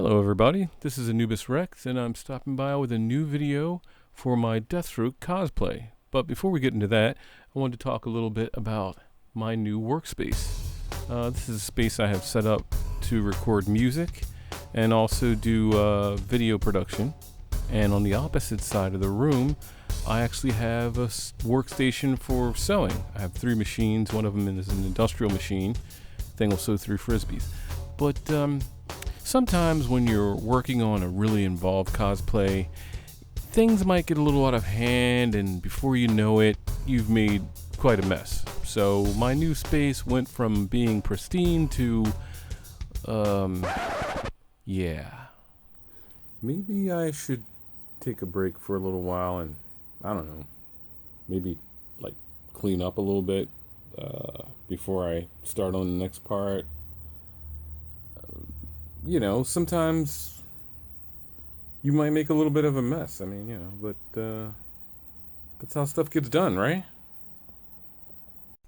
Hello everybody, this is AnubisRex and I'm stopping by with a new video for my Deathstroke cosplay. But before we get into that, I wanted to talk a little bit about my new workspace. This is a space I have set up to record music and also do video production. And on the opposite side of the room, I actually have a workstation for sewing. I have 3 machines, one of them is an industrial machine. Thing will sew through frisbees. But sometimes when you're working on a really involved cosplay, things might get a little out of hand, and before you know it, you've made quite a mess. So my new space went from being pristine to, yeah. Maybe I should take a break for a little while and, I don't know, maybe like clean up a little bit before I start on the next part. You know, sometimes you might make a little bit of a mess. I mean, you know, but that's how stuff gets done, right?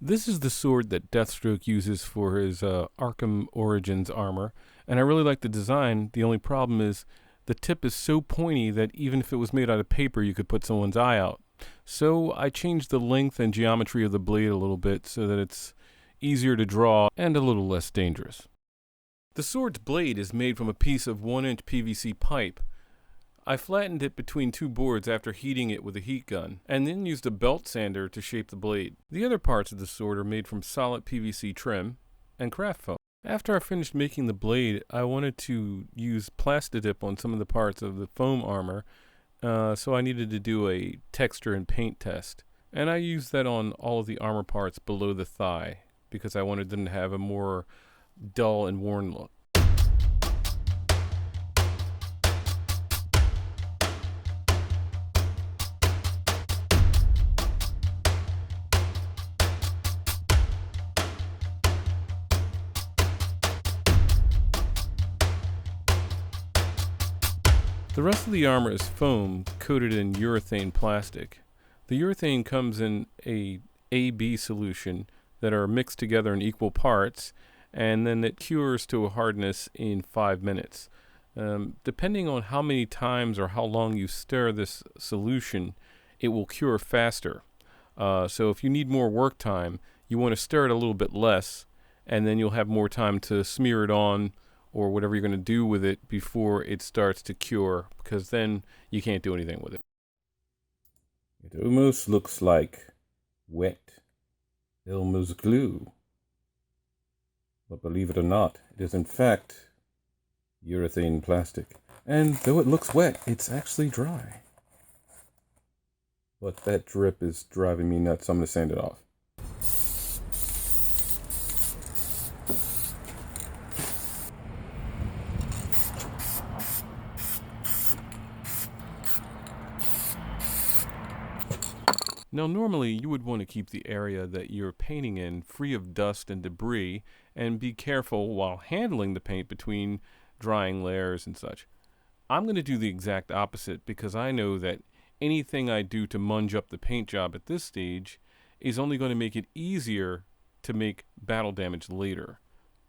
This is the sword that Deathstroke uses for his Arkham Origins armor, and I really like the design. The only problem is the tip is so pointy that even if it was made out of paper, you could put someone's eye out. So I changed the length and geometry of the blade a little bit so that it's easier to draw and a little less dangerous. The sword's blade is made from a piece of 1-inch PVC pipe. I flattened it between 2 boards after heating it with a heat gun, and then used a belt sander to shape the blade. The other parts of the sword are made from solid PVC trim and craft foam. After I finished making the blade, I wanted to use Plastidip on some of the parts of the foam armor, so I needed to do a texture and paint test. And I used that on all of the armor parts below the thigh, because I wanted them to have a more dull and worn look. The rest of the armor is foam coated in urethane plastic. The urethane comes in a AB solution that are mixed together in equal parts, and then it cures to a hardness in 5 minutes. Depending on how many times or how long you stir this solution, it will cure faster. So if you need more work time, you want to stir it a little bit less, and then you'll have more time to smear it on or whatever you're going to do with it before it starts to cure, because then you can't do anything with it. It almost looks like wet Elmer's glue. But believe it or not, it is in fact urethane plastic. And though it looks wet, it's actually dry. But that drip is driving me nuts, so I'm going to sand it off. Now normally you would want to keep the area that you're painting in free of dust and debris, and be careful while handling the paint between drying layers and such. I'm going to do the exact opposite, because I know that anything I do to munge up the paint job at this stage is only going to make it easier to make battle damage later.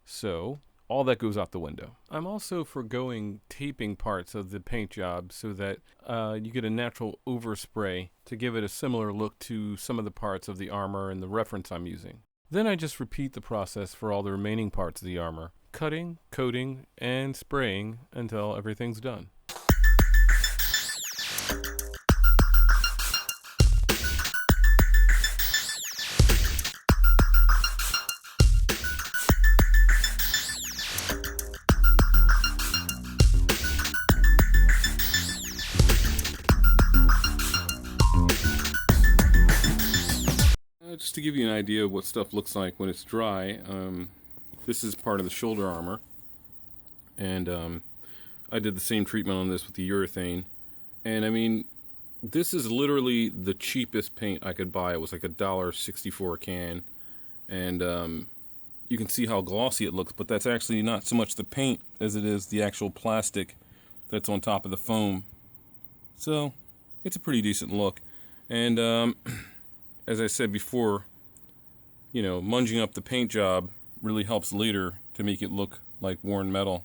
So all that goes out the window. I'm also forgoing taping parts of the paint job so that you get a natural overspray to give it a similar look to some of the parts of the armor and the reference I'm using. Then I just repeat the process for all the remaining parts of the armor, cutting, coating, and spraying until everything's done. Just to give you an idea of what stuff looks like when it's dry, this is part of the shoulder armor, and I did the same treatment on this with the urethane, and I mean, this is literally the cheapest paint I could buy. It was like $1.64 a can, and you can see how glossy it looks, but that's actually not so much the paint as it is the actual plastic that's on top of the foam. So it's a pretty decent look, and as I said before, you know, munging up the paint job really helps later to make it look like worn metal.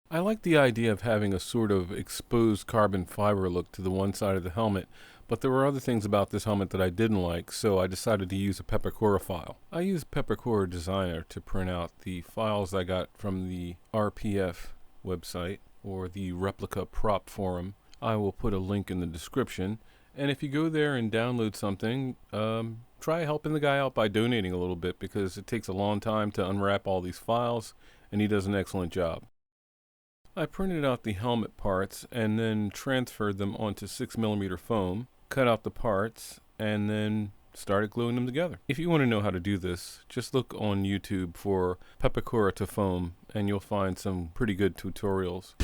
I like the idea of having a sort of exposed carbon fiber look to the one side of the helmet, but there were other things about this helmet that I didn't like, so I decided to use a Pepakura file. I used Pepakura Designer to print out the files I got from the RPF website, or the Replica Prop Forum. I will put a link in the description, and if you go there and download something, try helping the guy out by donating a little bit, because it takes a long time to unwrap all these files, and he does an excellent job. I printed out the helmet parts and then transferred them onto 6mm foam, cut out the parts, and then started gluing them together. If you want to know how to do this, just look on YouTube for Pepakura to foam and you'll find some pretty good tutorials.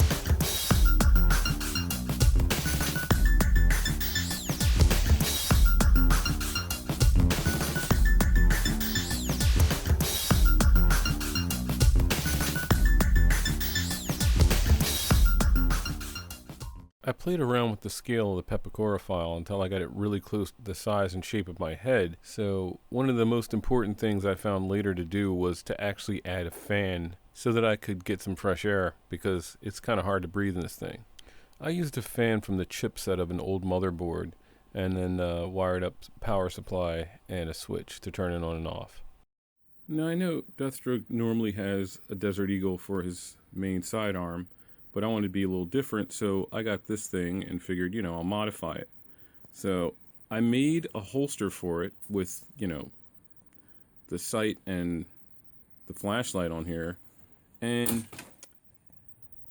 I played around with the scale of the Pepakura file until I got it really close to the size and shape of my head. So one of the most important things I found later to do was to actually add a fan so that I could get some fresh air, because it's kind of hard to breathe in this thing. I used a fan from the chipset of an old motherboard and then wired up power supply and a switch to turn it on and off. Now I know Deathstroke normally has a Desert Eagle for his main sidearm, but I wanted to be a little different, so I got this thing and figured, I'll modify it. So I made a holster for it with, the sight and the flashlight on here, and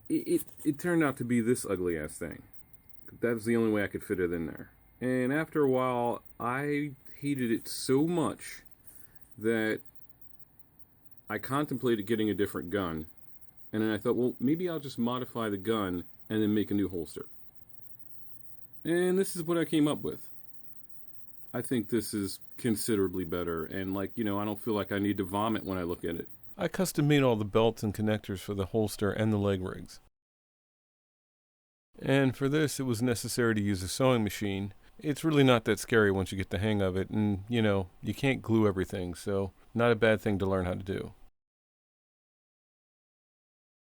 it turned out to be this ugly ass thing. That was the only way I could fit it in there. And after a while, I hated it so much that I contemplated getting a different gun. And then I thought, well, maybe I'll just modify the gun and then make a new holster. And this is what I came up with. I think this is considerably better, and I don't feel like I need to vomit when I look at it. I custom made all the belts and connectors for the holster and the leg rigs. And for this, it was necessary to use a sewing machine. It's really not that scary once you get the hang of it, and you can't glue everything, so not a bad thing to learn how to do.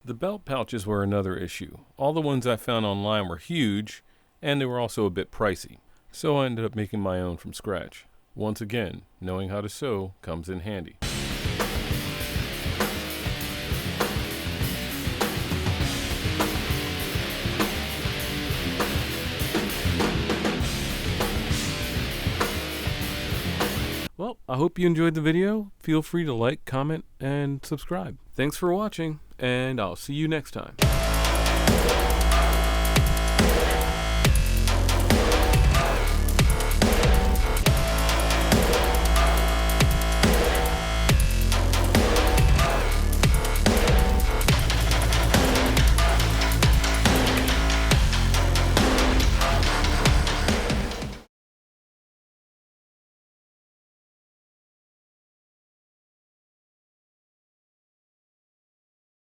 The belt pouches were another issue. All the ones I found online were huge, and they were also a bit pricey. So I ended up making my own from scratch. Once again, knowing how to sew comes in handy. Well, I hope you enjoyed the video. Feel free to like, comment, and subscribe. Thanks for watching, and I'll see you next time.